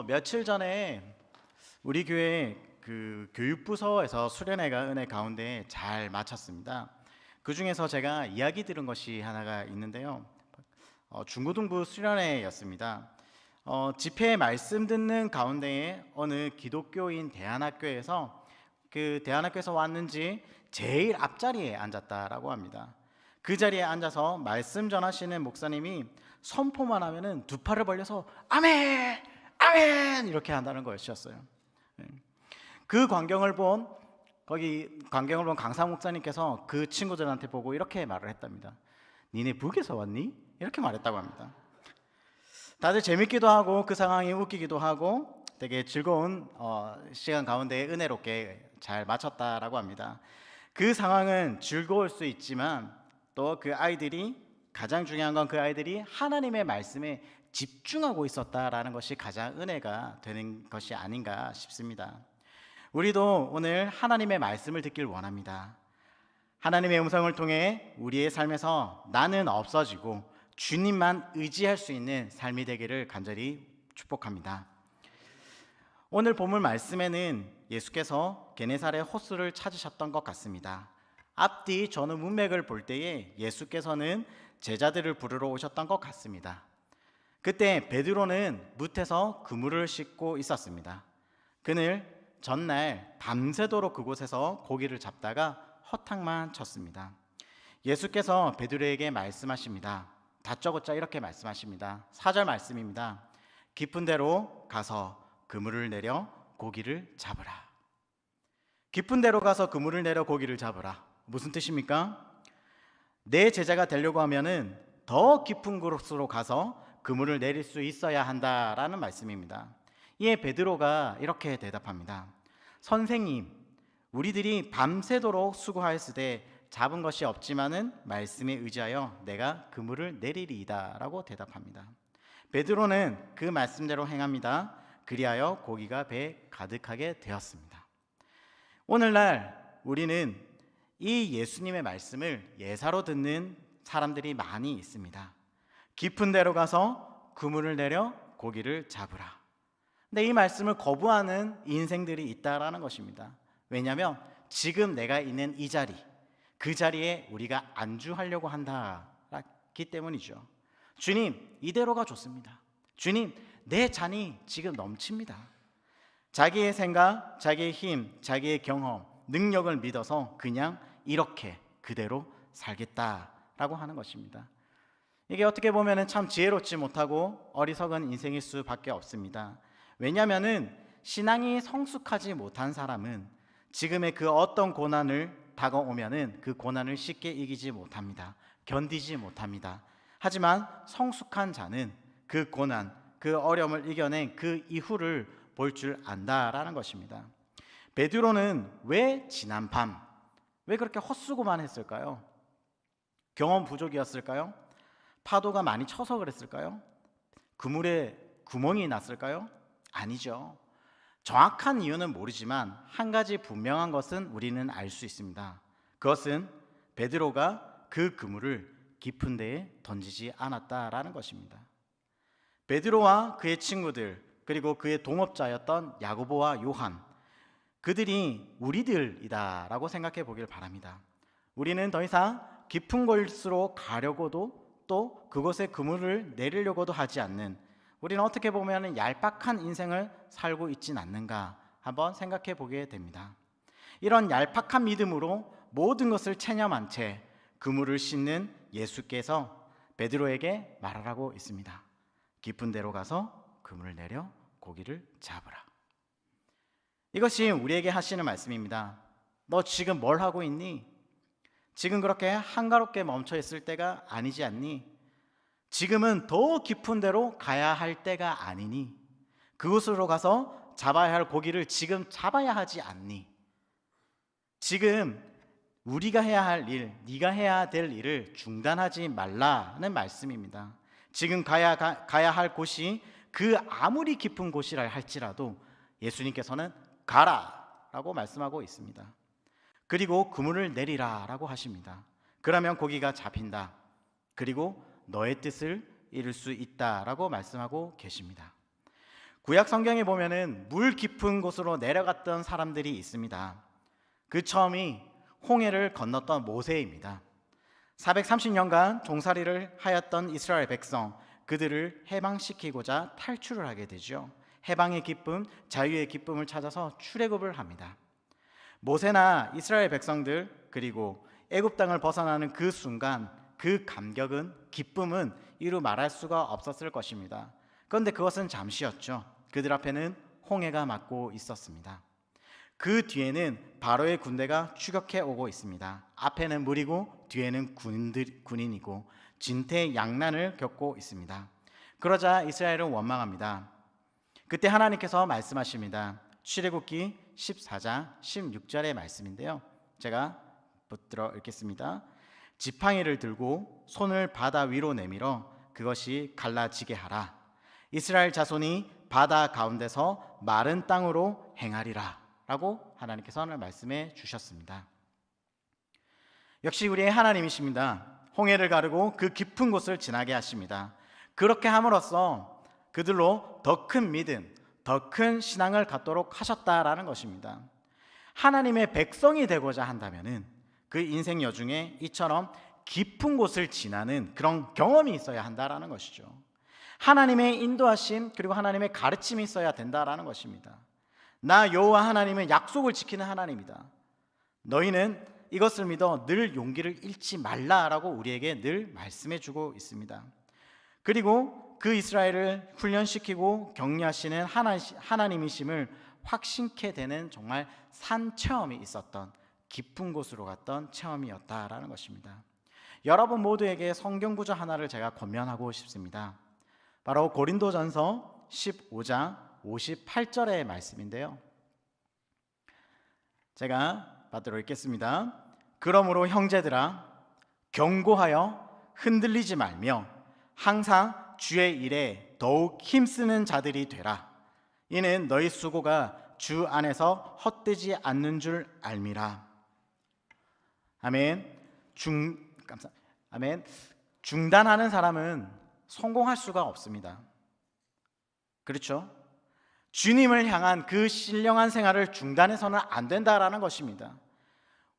며칠 전에 우리 교회 그 교육부서에서 수련회가 은혜 가운데 잘 마쳤습니다. 그 중에서 제가 이야기 들은 것이 하나가 있는데요. 중고등부 수련회였습니다. 집회 말씀 듣는 가운데에 어느 기독교인 대안학교에서 그 대안학교에서 왔는지 제일 앞자리에 앉았다라고 합니다. 그 자리에 앉아서 말씀 전하시는 목사님이 선포만 하면은 두 팔을 벌려서 아멘, 아멘 이렇게 한다는 것이었어요. 그 광경을 본 강사 목사님께서 그 친구들한테 보고 이렇게 말을 했답니다. 니네 북에서 왔니? 이렇게 말했다고 합니다. 다들 재밌기도 하고 그 상황이 웃기기도 하고 되게 즐거운 시간 가운데 은혜롭게 잘 마쳤다라고 합니다. 그 상황은 즐거울 수 있지만 또 그 아이들이 가장 중요한 건 그 아이들이 하나님의 말씀에 집중하고 있었다라는 것이 가장 은혜가 되는 것이 아닌가 싶습니다. 우리도 오늘 하나님의 말씀을 듣길 원합니다. 하나님의 음성을 통해 우리의 삶에서 나는 없어지고 주님만 의지할 수 있는 삶이 되기를 간절히 축복합니다. 오늘 본문 말씀에는 예수께서 게네사렛 호수를 찾으셨던 것 같습니다. 앞뒤 전후 문맥을 볼 때에 예수께서는 제자들을 부르러 오셨던 것 같습니다. 그때 베드로는 뭇에서 그물을 씻고 있었습니다. 그는 전날 밤새도록 그곳에서 고기를 잡다가 허탕만 쳤습니다. 예수께서 베드로에게 말씀하십니다. 다짜고짜 이렇게 말씀하십니다. 4절 말씀입니다. 깊은 데로 가서 그물을 내려 고기를 잡으라. 깊은 데로 가서 그물을 내려 고기를 잡으라. 무슨 뜻입니까? 내 제자가 되려고 하면은 더 깊은 곳으로 가서 그물을 내릴 수 있어야 한다라는 말씀입니다. 이에 베드로가 이렇게 대답합니다. 선생님, 우리들이 밤새도록 수고하였으되 잡은 것이 없지만은 말씀에 의지하여 내가 그물을 내리리이다 라고 대답합니다. 베드로는 그 말씀대로 행합니다. 그리하여 고기가 배에 가득하게 되었습니다. 오늘날 우리는 이 예수님의 말씀을 예사로 듣는 사람들이 많이 있습니다. 깊은 데로 가서 그물을 내려 고기를 잡으라. 근데 이 말씀을 거부하는 인생들이 있다라는 것입니다. 왜냐하면 지금 내가 있는 이 자리, 그 자리에 우리가 안주하려고 한다기 때문이죠. 주님, 이대로가 좋습니다. 주님, 내 잔이 지금 넘칩니다. 자기의 생각, 자기의 힘, 자기의 경험, 능력을 믿어서 그냥 이렇게 그대로 살겠다라고 하는 것입니다. 이게 어떻게 보면 참 지혜롭지 못하고 어리석은 인생일 수밖에 없습니다. 왜냐하면 신앙이 성숙하지 못한 사람은 지금의 그 어떤 고난을 다가오면은 그 고난을 쉽게 이기지 못합니다. 견디지 못합니다. 하지만 성숙한 자는 그 고난, 그 어려움을 이겨낸 그 이후를 볼 줄 안다라는 것입니다. 베드로는 왜 지난 밤, 왜 그렇게 헛수고만 했을까요? 경험 부족이었을까요? 파도가 많이 쳐서 그랬을까요? 그물에 구멍이 났을까요? 아니죠. 정확한 이유는 모르지만 한 가지 분명한 것은 우리는 알 수 있습니다. 그것은 베드로가 그 그물을 깊은 데에 던지지 않았다라는 것입니다. 베드로와 그의 친구들 그리고 그의 동업자였던 야고보와 요한, 그들이 우리들이다라고 생각해 보길 바랍니다. 우리는 더 이상 깊은 곳으로 가려고도 또 그곳에 그물을 내리려고도 하지 않는, 우리는 어떻게 보면 얄팍한 인생을 살고 있진 않는가 한번 생각해 보게 됩니다. 이런 얄팍한 믿음으로 모든 것을 체념한 채 그물을 씻는 예수께서 베드로에게 말하라고 있습니다. 깊은 데로 가서 그물을 내려 고기를 잡으라. 이것이 우리에게 하시는 말씀입니다. 너 지금 뭘 하고 있니? 지금 그렇게 한가롭게 멈춰 있을 때가 아니지 않니? 지금은 더 깊은 데로 가야 할 때가 아니니? 그곳으로 가서 잡아야 할 고기를 지금 잡아야 하지 않니? 지금 우리가 해야 할 일, 네가 해야 될 일을 중단하지 말라는 말씀입니다. 지금 가야 할 곳이 그 아무리 깊은 곳이라 할지라도 예수님께서는 가라 라고 말씀하고 있습니다. 그리고 그물을 내리라 라고 하십니다. 그러면 고기가 잡힌다. 그리고 너의 뜻을 이룰 수 있다 라고 말씀하고 계십니다. 구약 성경에 보면은 물 깊은 곳으로 내려갔던 사람들이 있습니다. 그 처음이 홍해를 건넜던 모세입니다. 430년간 종살이를 하였던 이스라엘 백성, 그들을 해방시키고자 탈출을 하게 되죠. 해방의 기쁨, 자유의 기쁨을 찾아서 출애굽을 합니다. 모세나 이스라엘 백성들, 그리고 애굽 땅을 벗어나는 그 순간, 그 감격은, 기쁨은 이루 말할 수가 없었을 것입니다. 그런데 그것은 잠시였죠. 그들 앞에는 홍해가 막고 있었습니다. 그 뒤에는 바로의 군대가 추격해 오고 있습니다. 앞에는 물이고 뒤에는 군인이고 진퇴양난을 겪고 있습니다. 그러자 이스라엘은 원망합니다. 그때 하나님께서 말씀하십니다. 출애굽기 14장 16절의 말씀인데요, 제가 붙들어 읽겠습니다. 지팡이를 들고 손을 바다 위로 내밀어 그것이 갈라지게 하라. 이스라엘 자손이 바다 가운데서 마른 땅으로 행하리라 라고 하나님께서는 말씀해 주셨습니다. 역시 우리의 하나님이십니다. 홍해를 가르고 그 깊은 곳을 지나게 하십니다. 그렇게 함으로써 그들로 더 큰 믿음, 더 큰 신앙을 갖도록 하셨다라는 것입니다. 하나님의 백성이 되고자 한다면은 그 인생 여중에 이처럼 깊은 곳을 지나는 그런 경험이 있어야 한다라는 것이죠. 하나님의 인도하심, 그리고 하나님의 가르침이 있어야 된다라는 것입니다. 나 여호와 하나님은 약속을 지키는 하나님이다. 너희는 이것을 믿어 늘 용기를 잃지 말라라고 우리에게 늘 말씀해 주고 있습니다. 그리고 그 이스라엘을 훈련시키고 격려하시는 하나님이심을 확신케 되는 정말 산 체험이 있었던, 깊은 곳으로 갔던 체험이었다라는 것입니다. 여러분 모두에게 성경 구절 하나를 제가 권면하고 싶습니다. 바로 고린도전서 15장 58절의 말씀인데요, 제가 받들어 읽겠습니다. 그러므로 형제들아, 경고하여 흔들리지 말며 항상 주의 일에 더욱 힘쓰는 자들이 되라. 이는 너희 수고가 주 안에서 헛되지 않는 줄 알미라. 아멘. 아멘. 중단하는 사람은 성공할 수가 없습니다. 그렇죠? 주님을 향한 그 신령한 생활을 중단해서는 안 된다라는 것입니다.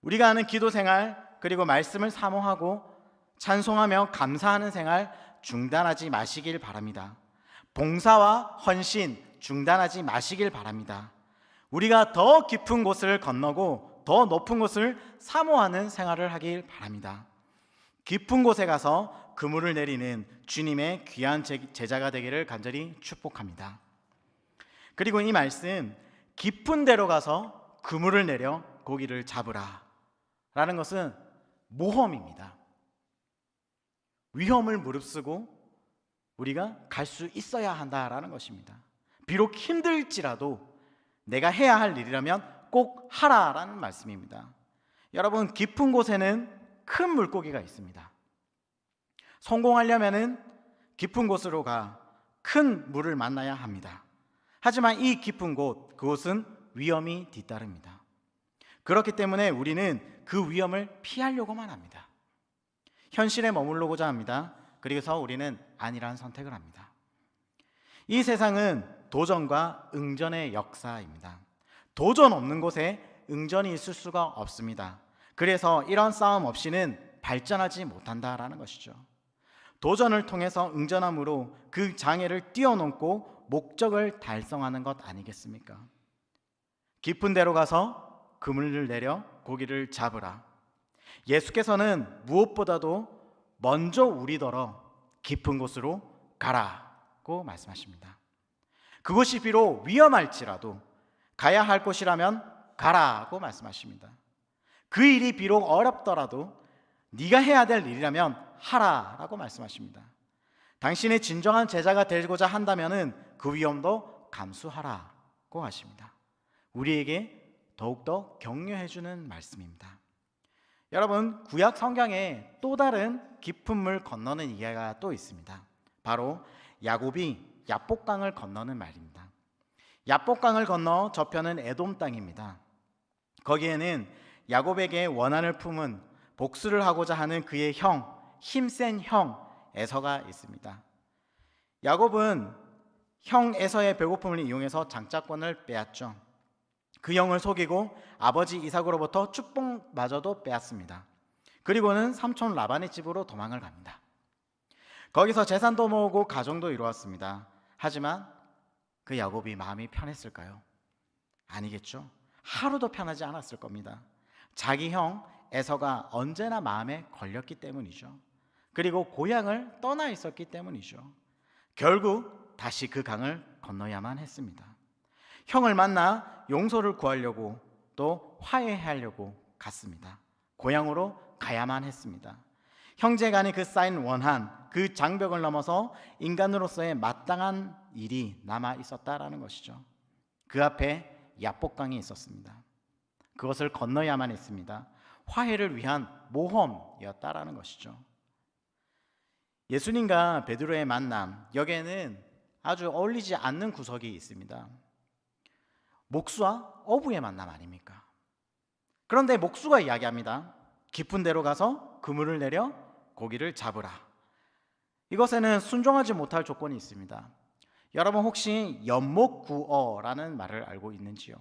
우리가 하는 기도 생활, 그리고 말씀을 사모하고 찬송하며 감사하는 생활 중단하지 마시길 바랍니다. 봉사와 헌신 중단하지 마시길 바랍니다. 우리가 더 깊은 곳을 건너고 더 높은 곳을 사모하는 생활을 하길 바랍니다. 깊은 곳에 가서 그물을 내리는 주님의 귀한 제자가 되기를 간절히 축복합니다. 그리고 이 말씀, 깊은 데로 가서 그물을 내려 고기를 잡으라 라는 것은 모험입니다. 위험을 무릅쓰고 우리가 갈 수 있어야 한다라는 것입니다. 비록 힘들지라도 내가 해야 할 일이라면 꼭 하라라는 말씀입니다. 여러분, 깊은 곳에는 큰 물고기가 있습니다. 성공하려면은 깊은 곳으로 가 큰 물을 만나야 합니다. 하지만 이 깊은 곳, 그곳은 위험이 뒤따릅니다. 그렇기 때문에 우리는 그 위험을 피하려고만 합니다. 현실에 머물러고자 합니다. 그래서 우리는 아니라는 선택을 합니다. 이 세상은 도전과 응전의 역사입니다. 도전 없는 곳에 응전이 있을 수가 없습니다. 그래서 이런 싸움 없이는 발전하지 못한다라는 것이죠. 도전을 통해서 응전함으로 그 장애를 뛰어넘고 목적을 달성하는 것 아니겠습니까? 깊은 데로 가서 그물을 내려 고기를 잡으라. 예수께서는 무엇보다도 먼저 우리더러 깊은 곳으로 가라고 말씀하십니다. 그곳이 비록 위험할지라도 가야 할 곳이라면 가라고 말씀하십니다. 그 일이 비록 어렵더라도 네가 해야 될 일이라면 하라라고 말씀하십니다. 당신의 진정한 제자가 되고자 한다면 그 위험도 감수하라고 하십니다. 우리에게 더욱더 격려해주는 말씀입니다. 여러분, 구약 성경에 또 다른 깊은 물 건너는 이야기가 또 있습니다. 바로 야곱이 야복강을 건너는 말입니다. 야복강을 건너 저편은 에돔 땅입니다. 거기에는 야곱에게 원한을 품은 복수를 하고자 하는 그의 형, 힘센 형 에서가 있습니다. 야곱은 형 에서의 배고픔을 이용해서 장자권을 빼앗죠. 그 형을 속이고 아버지 이삭으로부터 축복마저도 빼앗습니다. 그리고는 삼촌 라반의 집으로 도망을 갑니다. 거기서 재산도 모으고 가정도 이루었습니다. 하지만 그 야곱이 마음이 편했을까요? 아니겠죠. 하루도 편하지 않았을 겁니다. 자기 형 에서가 언제나 마음에 걸렸기 때문이죠. 그리고 고향을 떠나 있었기 때문이죠. 결국 다시 그 강을 건너야만 했습니다. 형을 만나 용서를 구하려고 또 화해하려고 갔습니다. 고향으로 가야만 했습니다. 형제간에 그 쌓인 원한, 그 장벽을 넘어서 인간으로서의 마땅한 일이 남아 있었다라는 것이죠. 그 앞에 야복강이 있었습니다. 그것을 건너야만 했습니다. 화해를 위한 모험이었다라는 것이죠. 예수님과 베드로의 만남, 여기에는 아주 어울리지 않는 구석이 있습니다. 목수와 어부의 만남 아닙니까? 그런데 목수가 이야기합니다. 깊은 데로 가서 그물을 내려 고기를 잡으라. 이것에는 순종하지 못할 조건이 있습니다. 여러분 혹시 연목구어라는 말을 알고 있는지요?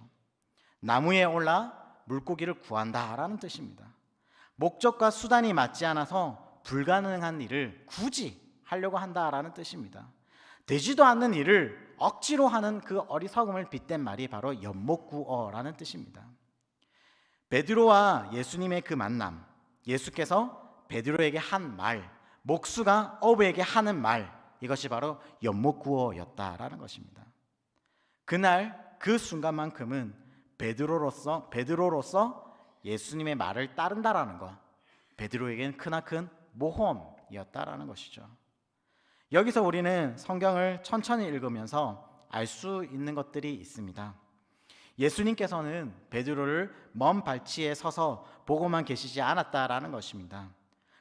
나무에 올라 물고기를 구한다라는 뜻입니다. 목적과 수단이 맞지 않아서 불가능한 일을 굳이 하려고 한다라는 뜻입니다. 되지도 않는 일을 억지로 하는 그 어리석음을 빗댄 말이 바로 연목구어라는 뜻입니다. 베드로와 예수님의 그 만남, 예수께서 베드로에게 한 말, 목수가 어부에게 하는 말, 이것이 바로 연목구어였다라는 것입니다. 그날 그 순간만큼은 베드로로서 예수님의 말을 따른다라는 것, 베드로에게는 크나큰 모험이었다라는 것이죠. 여기서 우리는 성경을 천천히 읽으면서 알 수 있는 것들이 있습니다. 예수님께서는 베드로를 먼 발치에 서서 보고만 계시지 않았다라는 것입니다.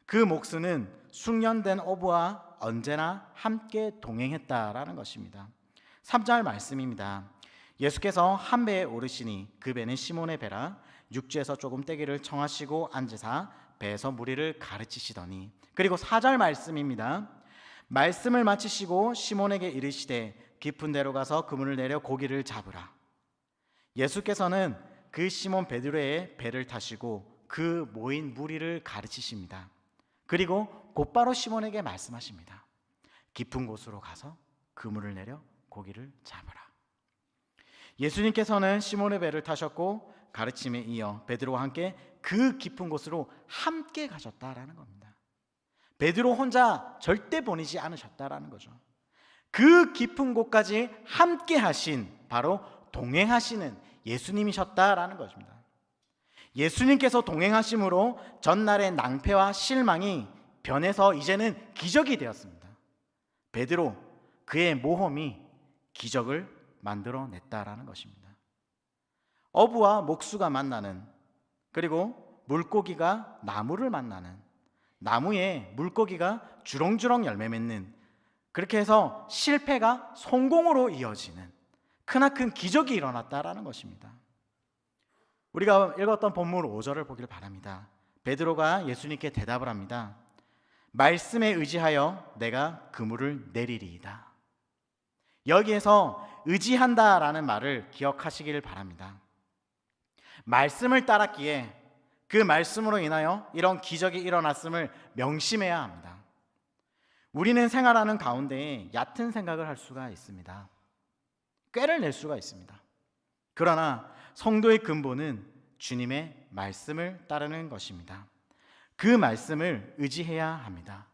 그 목수는 숙련된 어부와 언제나 함께 동행했다라는 것입니다. 3절 말씀입니다. 예수께서 한 배에 오르시니 그 배는 시몬의 배라 육지에서 조금 떼기를 청하시고 앉으사 배에서 무리를 가르치시더니, 그리고 4절 말씀입니다. 말씀을 마치시고 시몬에게 이르시되 깊은 데로 가서 그물을 내려 고기를 잡으라. 예수께서는 그 시몬 베드로의 배를 타시고 그 모인 무리를 가르치십니다. 그리고 곧바로 시몬에게 말씀하십니다. 깊은 곳으로 가서 그물을 내려 고기를 잡으라. 예수님께서는 시몬의 배를 타셨고 가르침에 이어 베드로와 함께 그 깊은 곳으로 함께 가셨다라는 겁니다. 베드로 혼자 절대 보내지 않으셨다라는 거죠. 그 깊은 곳까지 함께 하신, 바로 동행하시는 예수님이셨다라는 것입니다. 예수님께서 동행하심으로 전날의 낭패와 실망이 변해서 이제는 기적이 되었습니다. 베드로, 그의 모험이 기적을 만들어냈다라는 것입니다. 어부와 목수가 만나는, 그리고 물고기가 나무를 만나는, 나무에 물고기가 주렁주렁 열매 맺는, 그렇게 해서 실패가 성공으로 이어지는 크나큰 기적이 일어났다라는 것입니다. 우리가 읽었던 본문 5절을 보길 바랍니다. 베드로가 예수님께 대답을 합니다. 말씀에 의지하여 내가 그물을 내리리이다. 여기에서 의지한다라는 말을 기억하시길 바랍니다. 말씀을 따랐기에 그 말씀으로 인하여 이런 기적이 일어났음을 명심해야 합니다. 우리는 생활하는 가운데 얕은 생각을 할 수가 있습니다. 꾀를 낼 수가 있습니다. 그러나 성도의 근본은 주님의 말씀을 따르는 것입니다. 그 말씀을 의지해야 합니다.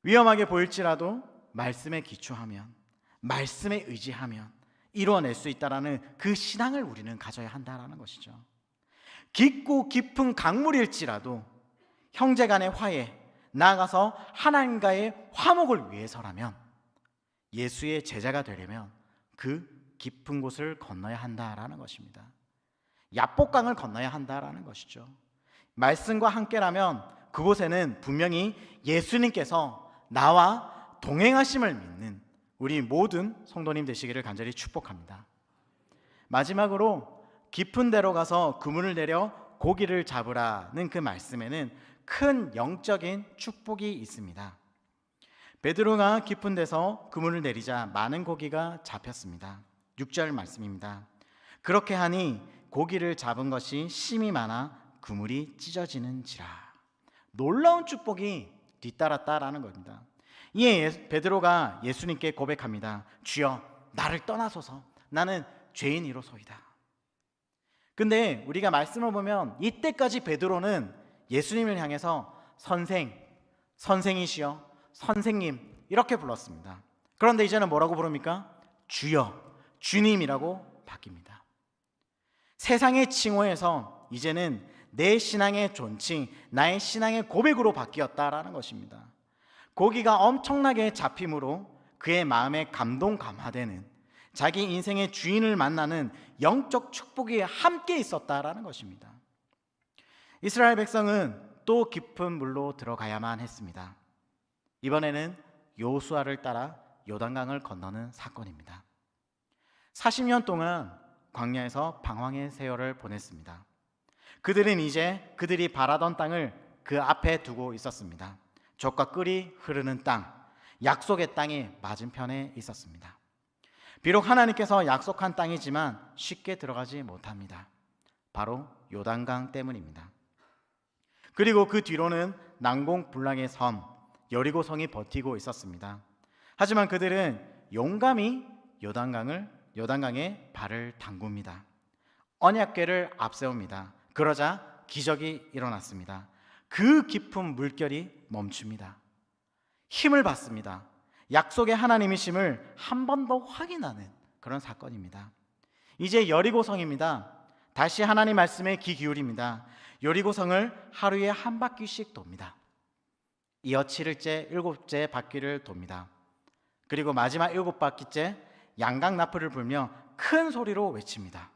위험하게 보일지라도 말씀에 기초하면, 말씀에 의지하면 이루어낼 수 있다라는 그 신앙을 우리는 가져야 한다라는 것이죠. 깊고 깊은 강물일지라도 형제 간의 화해, 나아가서 하나님과의 화목을 위해서라면, 예수의 제자가 되려면 그 깊은 곳을 건너야 한다라는 것입니다. 야복강을 건너야 한다라는 것이죠. 말씀과 함께라면 그곳에는 분명히 예수님께서 나와 동행하심을 믿는 우리 모든 성도님 되시기를 간절히 축복합니다. 마지막으로 깊은 데로 가서 그물을 내려 고기를 잡으라는 그 말씀에는 큰 영적인 축복이 있습니다. 베드로가 깊은 데서 그물을 내리자 많은 고기가 잡혔습니다. 6절 말씀입니다. 그렇게 하니 고기를 잡은 것이 심이 많아 그물이 찢어지는지라. 놀라운 축복이 뒤따랐다라는 겁니다. 이에 베드로가 예수님께 고백합니다. 주여, 나를 떠나소서. 나는 죄인이로소이다. 근데 우리가 말씀을 보면 이때까지 베드로는 예수님을 향해서 선생이시여, 선생님 이렇게 불렀습니다. 그런데 이제는 뭐라고 부릅니까? 주여, 주님이라고 바뀝니다. 세상의 칭호에서 이제는 내 신앙의 존칭, 나의 신앙의 고백으로 바뀌었다라는 것입니다. 고기가 엄청나게 잡힘으로 그의 마음에 감동 감화되는, 자기 인생의 주인을 만나는 영적 축복이 함께 있었다라는 것입니다. 이스라엘 백성은 또 깊은 물로 들어가야만 했습니다. 이번에는 여호수아를 따라 요단강을 건너는 사건입니다. 40년 동안 광야에서 방황의 세월을 보냈습니다. 그들은 이제 그들이 바라던 땅을 그 앞에 두고 있었습니다. 젖과 꿀이 흐르는 땅, 약속의 땅이 맞은편에 있었습니다. 비록 하나님께서 약속한 땅이지만 쉽게 들어가지 못합니다. 바로 요단강 때문입니다. 그리고 그 뒤로는 난공불락의 섬 여리고성이 버티고 있었습니다. 하지만 그들은 용감히 요단강에 발을 담굽니다. 언약궤를 앞세웁니다. 그러자 기적이 일어났습니다. 그 깊은 물결이 멈춥니다. 힘을 받습니다. 약속의 하나님이심을 한 번 더 확인하는 그런 사건입니다. 이제 여리고성입니다. 다시 하나님 말씀에 귀 기울입니다. 여리고성을 하루에 한 바퀴씩 돕니다. 이어 7일째 7째 바퀴를 돕니다. 그리고 마지막 7바퀴째 양강나풀을 불며 큰 소리로 외칩니다.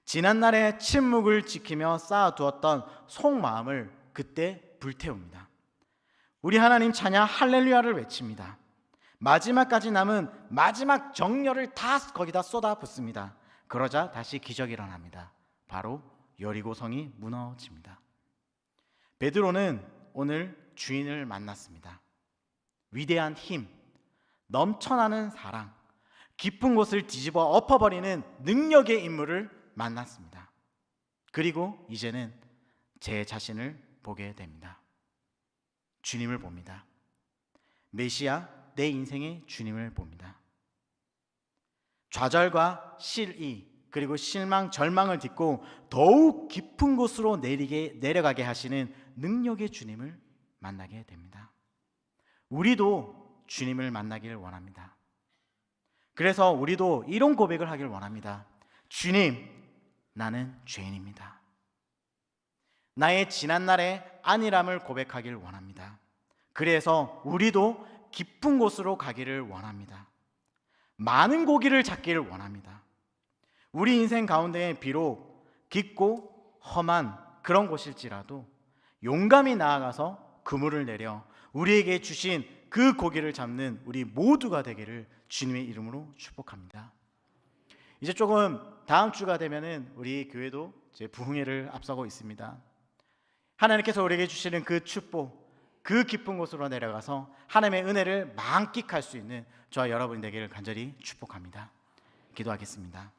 지난날의 침묵을 지키며 쌓아두었던 속마음을 그때 불태웁니다. 우리 하나님 찬양 할렐루야를 외칩니다. 마지막까지 남은 마지막 정열을 다 거기다 쏟아붓습니다. 그러자 다시 기적이 일어납니다. 바로 여리고성이 무너집니다. 베드로는 오늘 주인을 만났습니다. 위대한 힘, 넘쳐나는 사랑, 깊은 곳을 뒤집어 엎어버리는 능력의 인물을 만났습니다. 그리고 이제는 제 자신을 보게 됩니다. 주님을 봅니다. 메시아, 내 인생의 주님을 봅니다. 좌절과 실의 그리고 실망, 절망을 딛고 더욱 깊은 곳으로 내려가게 하시는 능력의 주님을 만나게 됩니다. 우리도 주님을 만나기를 원합니다. 그래서 우리도 이런 고백을 하길 원합니다. 주님, 나는 죄인입니다. 나의 지난날의 안일함을 고백하길 원합니다. 그래서 우리도 깊은 곳으로 가기를 원합니다. 많은 고기를 잡기를 원합니다. 우리 인생 가운데 비록 깊고 험한 그런 곳일지라도 용감히 나아가서 그물을 내려 우리에게 주신 그 고기를 잡는 우리 모두가 되기를 주님의 이름으로 축복합니다. 이제 조금 다음 주가 되면은 우리 교회도 이제 부흥회를 앞서고 있습니다. 하나님께서 우리에게 주시는 그 축복, 그 깊은 곳으로 내려가서 하나님의 은혜를 만끽할 수 있는 저와 여러분이 되기를 간절히 축복합니다. 기도하겠습니다.